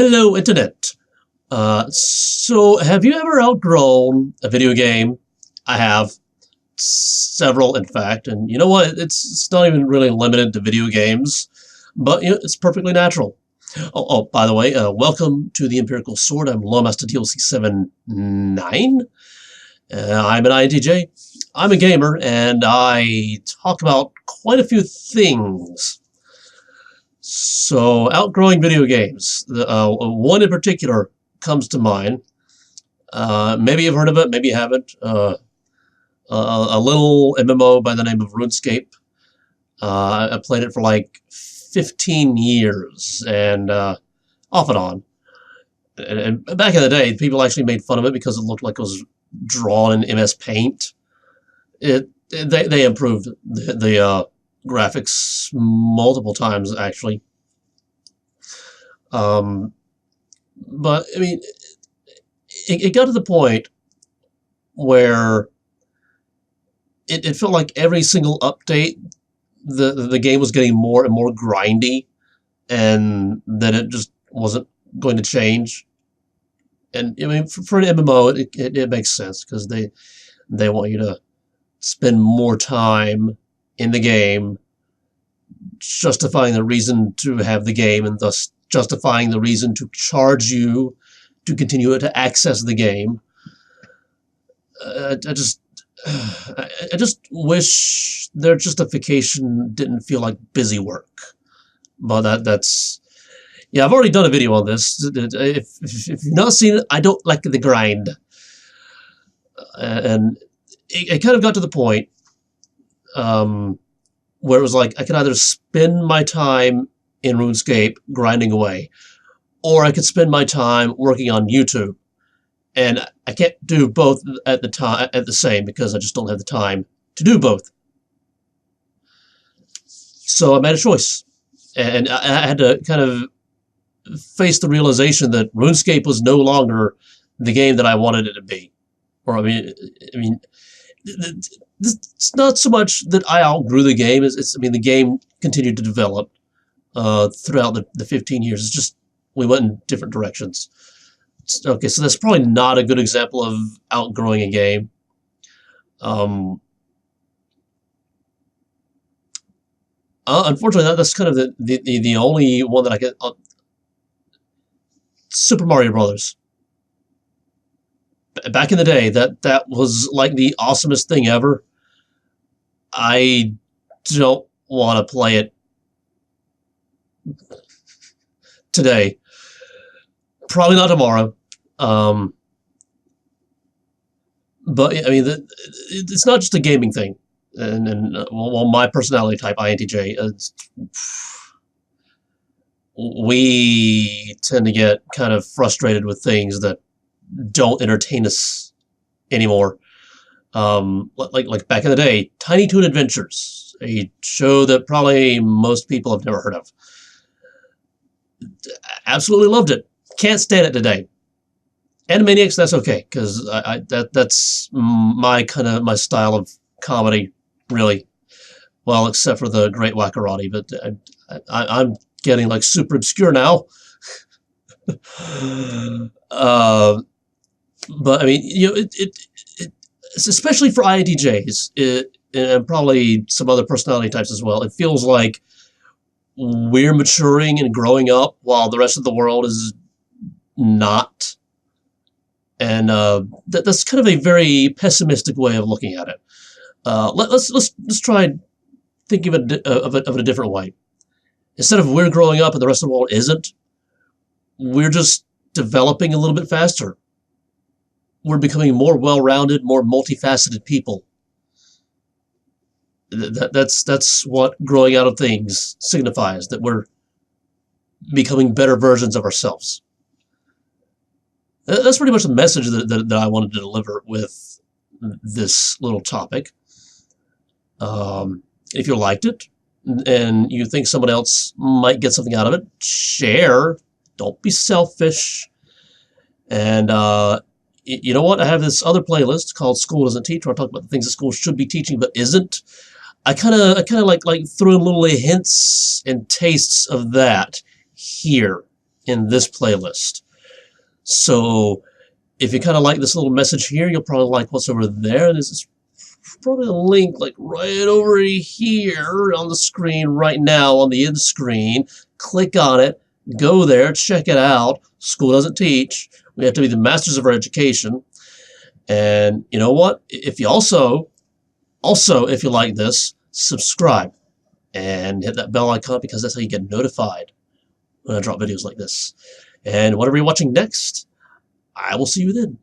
Hello, Internet. So have you ever outgrown a video game? I have. Several, in fact. And you know what? It's not even really limited to video games, but it's perfectly natural. Oh, by the way, welcome to the Empirical Sword. I'm Lawmaster DLC 79. I'm an INTJ. I'm a gamer, and I talk about quite a few things. So, outgrowing video games. One in particular comes to mind. Maybe you've heard of it, maybe you haven't. A little MMO by the name of RuneScape. I played it for like 15 years, and off and on. And back in the day, people actually made fun of it because it looked like it was drawn in MS Paint. They improved the graphics multiple times, actually. But I mean, it got to the point where it felt like every single update, the game was getting more and more grindy, and then it just wasn't going to change. And I mean, for an MMO, it makes sense because they want you to spend more time in the game, justifying the reason to have the game, and thus justifying the reason to charge you to continue to access the game. I just wish their justification didn't feel like busy work. But that's yeah. I've already done a video on this. If you've not seen it, I don't like the grind, and it kind of got to the point where it was like I could either spend my time in RuneScape grinding away, or I could spend my time working on YouTube. And I can't do both at the same because I just don't have the time to do both. So I made a choice, and I had to kind of face the realization that RuneScape was no longer the game that I wanted it to be. Or I mean, it's not so much that I outgrew the game. I mean, the game continued to develop throughout the 15 years. It's just we went in different directions. Okay, so that's probably not a good example of outgrowing a game. Unfortunately, that's kind of the only one that I get. Super Mario Brothers. Back in the day, that was like the awesomest thing ever. I don't want to play it today. Probably not tomorrow. But I mean, it's not just a gaming thing, and well, my personality type, INTJ, we tend to get kind of frustrated with things that don't entertain us anymore. Like back in the day, Tiny Toon Adventures, a show that probably most people have never heard of. Absolutely loved it. Can't stand it today. Animaniacs, that's okay, because that's my style of comedy, really. Well, except for the Great Wackarati, but I'm getting like super obscure now. But I mean, it's especially for INTJs, and probably some other personality types as well. It feels like we're maturing and growing up while the rest of the world is not. And that's kind of a very pessimistic way of looking at it. Let's try thinking of it a different way. Instead of we're growing up and the rest of the world isn't, we're just developing a little bit faster. We're becoming more well-rounded, more multifaceted people. That's what growing out of things signifies, that we're becoming better versions of ourselves. That's pretty much the message that I wanted to deliver with this little topic. If you liked it, and you think someone else might get something out of it, share. Don't be selfish. And you know what? I have this other playlist called School Doesn't Teach, where I talk about the things that school should be teaching but isn't. I kind of like throw in little hints and tastes of that here in this playlist. So if you kind of like this little message here, you'll probably like what's over there. There's probably a link like right over here on the screen right now on the end screen. Click on it, go there, check it out. School doesn't teach. We have to be the masters of our education. And you know what? If you also if you like this, subscribe and hit that bell icon, because that's how you get notified when I drop videos like this. And whatever you're watching next, I will see you then.